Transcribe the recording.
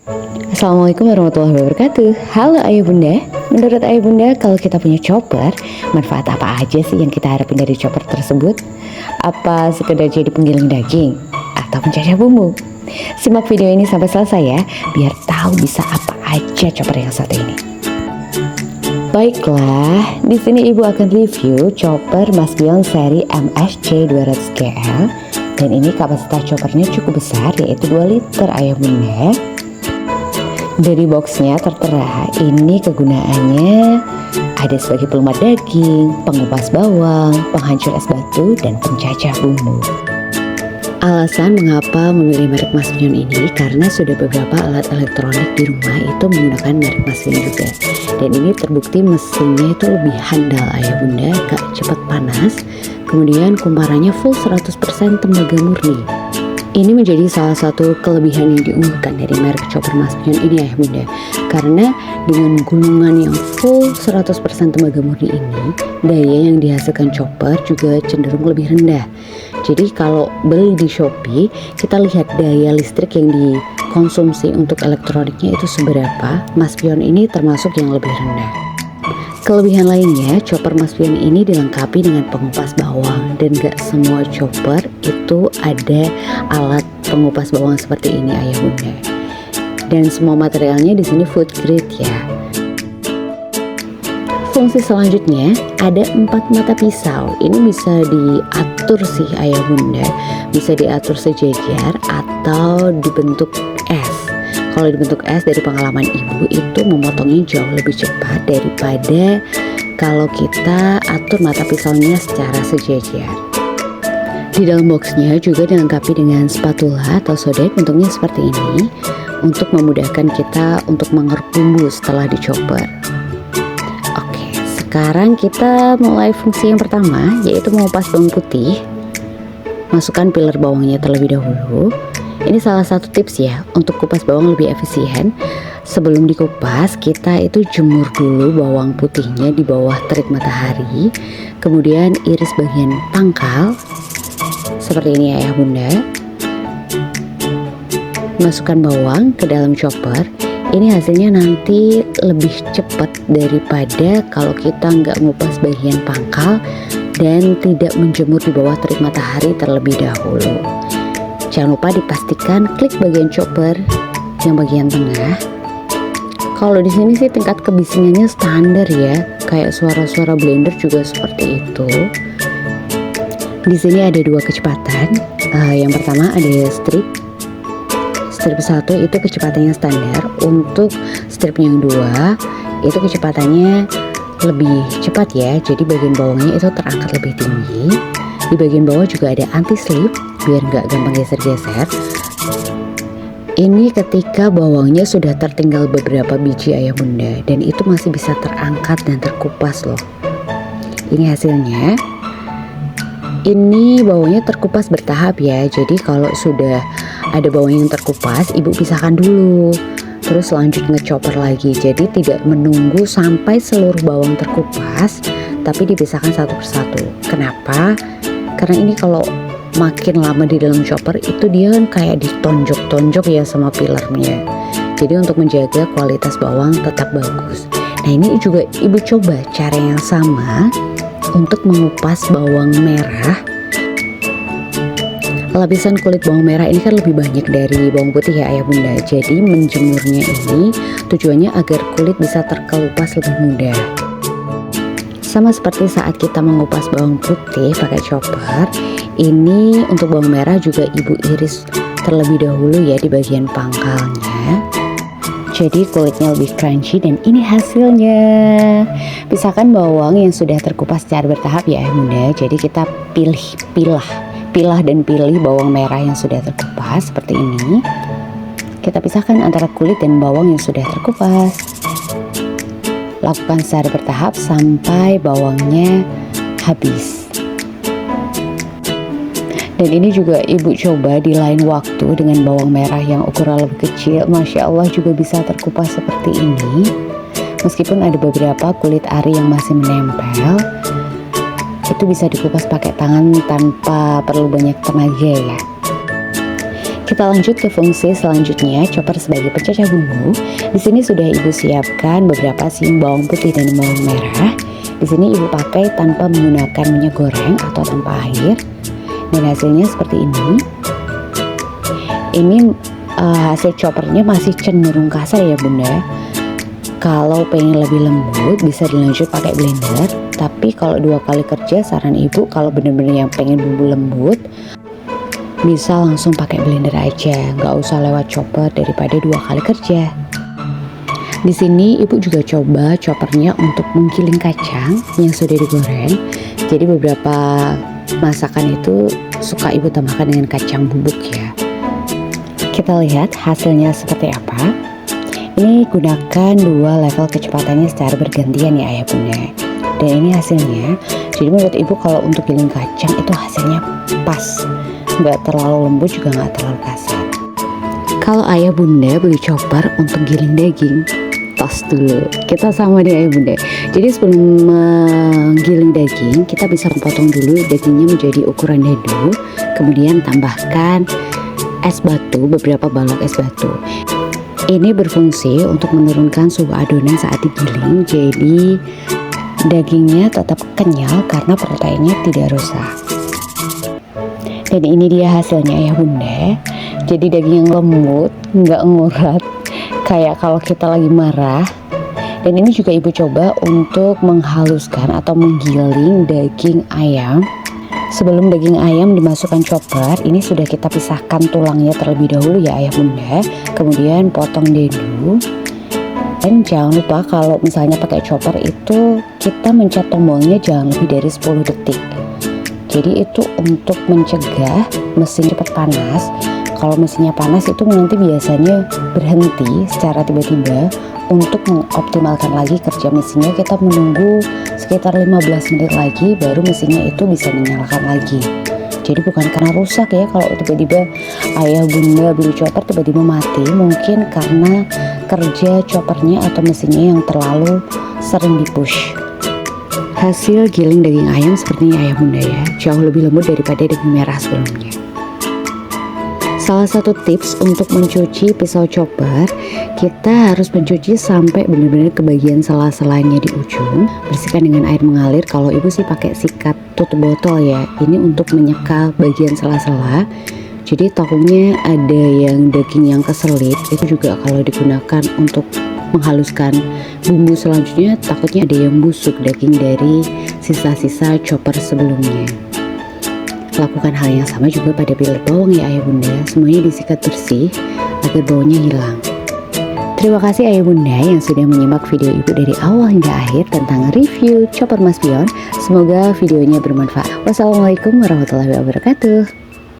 Assalamualaikum warahmatullahi wabarakatuh. Halo ayah bunda. Menurut ayah bunda, kalau kita punya chopper, manfaat apa aja sih yang kita harapin dari chopper tersebut? Apa sekedar jadi penggiling daging? Atau pencacah bumbu? Simak video ini sampai selesai ya, biar tahu bisa apa aja chopper yang satu ini. Baiklah, di sini ibu akan review chopper Masbion seri MSC 200GL. Dan ini kapasitas choppernya cukup besar, yaitu 2 liter ayah bunda. Dari boxnya tertera ini kegunaannya ada sebagai pelumat daging, pengupas bawang, penghancur es batu, dan pencacah bumbu. Alasan mengapa memilih merek Masbion ini karena sudah beberapa alat elektronik di rumah itu menggunakan merek Masbion juga. Dan ini terbukti mesinnya itu lebih handal ayah bunda, gak cepat panas. Kemudian kumparannya full 100% tembaga murni. Ini menjadi salah satu kelebihan yang diunggulkan dari merek chopper Masbion ini ayah bunda. Karena dengan gulungan yang full 100% tembaga murni ini, daya yang dihasilkan chopper juga cenderung lebih rendah. Jadi kalau beli di Shopee, kita lihat daya listrik yang dikonsumsi untuk elektroniknya itu seberapa. Masbion ini termasuk yang lebih rendah. Kelebihan lainnya, chopper Masbion ini dilengkapi dengan pengupas bawang, dan gak semua chopper itu ada alat pengupas bawang seperti ini ayah bunda. Dan semua materialnya di sini food grade ya. Fungsi selanjutnya ada 4 mata pisau. Ini bisa diatur sih ayah bunda, bisa diatur sejajar atau dibentuk S. Kalau dibentuk S, dari pengalaman ibu itu memotongnya jauh lebih cepat daripada kalau kita atur mata pisaunya secara sejajar. Di dalam boxnya juga dilengkapi dengan spatula atau sodet, bentuknya seperti ini untuk memudahkan kita untuk mengeruk bumbu setelah dichopper. Oke, sekarang kita mulai fungsi yang pertama, yaitu mengupas bawang putih. Masukkan peeler bawangnya terlebih dahulu. Ini salah satu tips ya untuk kupas bawang lebih efisien. Sebelum dikupas, kita itu jemur dulu bawang putihnya di bawah terik matahari. Kemudian iris bagian pangkal seperti ini ya bunda. Masukkan bawang ke dalam chopper. Ini hasilnya nanti lebih cepat daripada kalau kita nggak ngupas bagian pangkal dan tidak menjemur di bawah terik matahari terlebih dahulu. Jangan lupa dipastikan klik bagian chopper yang bagian tengah. Kalau di sini sih tingkat kebisingannya standar ya, kayak suara-suara blender juga seperti itu. Di sini ada 2 kecepatan. Yang pertama ada strip 1 itu kecepatannya standar. Untuk strip yang 2 itu kecepatannya lebih cepat ya. Jadi bagian bawahnya itu terangkat lebih tinggi. Di bagian bawah juga ada anti slip biar nggak gampang geser-geser. Ini ketika bawangnya sudah tertinggal beberapa biji ayah bunda, dan itu masih bisa terangkat dan terkupas loh. Ini hasilnya. Ini bawangnya terkupas bertahap ya. Jadi kalau sudah ada bawang yang terkupas, ibu pisahkan dulu. Terus lanjut ngechopper lagi. Jadi tidak menunggu sampai seluruh bawang terkupas, tapi dipisahkan satu persatu. Kenapa? Karena ini kalau makin lama di dalam chopper itu dia kan kayak ditonjok-tonjok ya sama peelernya. Jadi untuk menjaga kualitas bawang tetap bagus. Nah ini juga ibu coba cara yang sama untuk mengupas bawang merah. Lapisan kulit bawang merah ini kan lebih banyak dari bawang putih ya ayah bunda. Jadi menjemurnya ini tujuannya agar kulit bisa terkelupas lebih mudah. Sama seperti saat kita mengupas bawang putih pakai chopper, ini untuk bawang merah juga ibu iris terlebih dahulu ya di bagian pangkalnya. Jadi kulitnya lebih crunchy, dan ini hasilnya. Pisahkan bawang yang sudah terkupas secara bertahap ya bunda. Jadi kita pilah dan pilih bawang merah yang sudah terkupas seperti ini. Kita pisahkan antara kulit dan bawang yang sudah terkupas. Lakukan secara bertahap sampai bawangnya habis. Dan ini juga ibu coba di lain waktu dengan bawang merah yang ukuran lebih kecil. Masya Allah juga bisa terkupas seperti ini. Meskipun ada beberapa kulit ari yang masih menempel, itu bisa dikupas pakai tangan tanpa perlu banyak tenaga ya. Kita lanjut ke fungsi selanjutnya, chopper sebagai pencacah bumbu. Di sini sudah ibu siapkan beberapa siung bawang putih dan bawang merah. Di sini ibu pakai tanpa menggunakan minyak goreng atau tanpa air. Dan hasilnya seperti ini. Ini hasil choppernya masih cenderung kasar ya bunda. Kalau pengen lebih lembut bisa dilanjut pakai blender. Tapi kalau 2 kali kerja, saran ibu kalau bener-bener yang pengen bumbu lembut, bisa langsung pakai blender aja, nggak usah lewat chopper daripada 2 kali kerja. Di sini ibu juga coba choppernya untuk menggiling kacang yang sudah digoreng. Jadi beberapa masakan itu suka ibu tambahkan dengan kacang bubuk ya. Kita lihat hasilnya seperti apa. Ini gunakan 2 level kecepatannya secara bergantian ya ayah bunda. Dan ini hasilnya. Jadi menurut ibu kalau untuk giling kacang itu hasilnya pas, nggak terlalu lembut juga nggak terlalu kasar. Kalau ayah bunda beli chopper untuk giling daging, tos dulu. Kita sama deh ayah bunda. Jadi sebelum menggiling daging, kita bisa potong dulu dagingnya menjadi ukuran dadu. Kemudian tambahkan es batu, beberapa balok es batu. Ini berfungsi untuk menurunkan suhu adonan saat digiling. Jadi dagingnya tetap kenyal karena proteinnya tidak rusak. Dan ini dia hasilnya ya bunda. Jadi daging yang lembut, nggak ngurat kayak kalau kita lagi marah. Dan ini juga ibu coba untuk menghaluskan atau menggiling daging ayam. Sebelum daging ayam dimasukkan chopper, ini sudah kita pisahkan tulangnya terlebih dahulu ya ayah bunda. Kemudian potong dadu. Dan jangan lupa kalau misalnya pakai chopper itu kita mencet tombolnya jangan lebih dari 10 detik. Jadi itu untuk mencegah mesin cepat panas. Kalau mesinnya panas itu nanti biasanya berhenti secara tiba-tiba. Untuk mengoptimalkan lagi kerja mesinnya, kita menunggu sekitar 15 menit lagi baru mesinnya itu bisa menyalakan lagi. Jadi bukan karena rusak ya, kalau tiba-tiba ayah bunda beli chopper tiba-tiba mati, mungkin karena kerja choppernya atau mesinnya yang terlalu sering dipush. Hasil giling daging ayam sepertinya ayah bunda ya, jauh lebih lembut daripada daging merah sebelumnya. Salah satu tips untuk mencuci pisau chopper, kita harus mencuci sampai benar-benar ke bagian sela-selanya di ujung. Bersihkan dengan air mengalir. Kalau ibu sih pakai sikat tutup botol ya. Ini untuk menyeka bagian sela-sela. Jadi takutnya ada yang daging yang keselip. Itu juga kalau digunakan untuk menghaluskan bumbu selanjutnya, takutnya ada yang busuk daging dari sisa-sisa chopper sebelumnya. Lakukan hal yang sama juga pada peeler bawang ya ayah bunda. Semuanya disikat bersih agar baunya hilang. Terima kasih ayah bunda yang sudah menyimak video ibu dari awal hingga akhir tentang review chopper Mas Pion. Semoga videonya bermanfaat. Wassalamualaikum warahmatullahi wabarakatuh.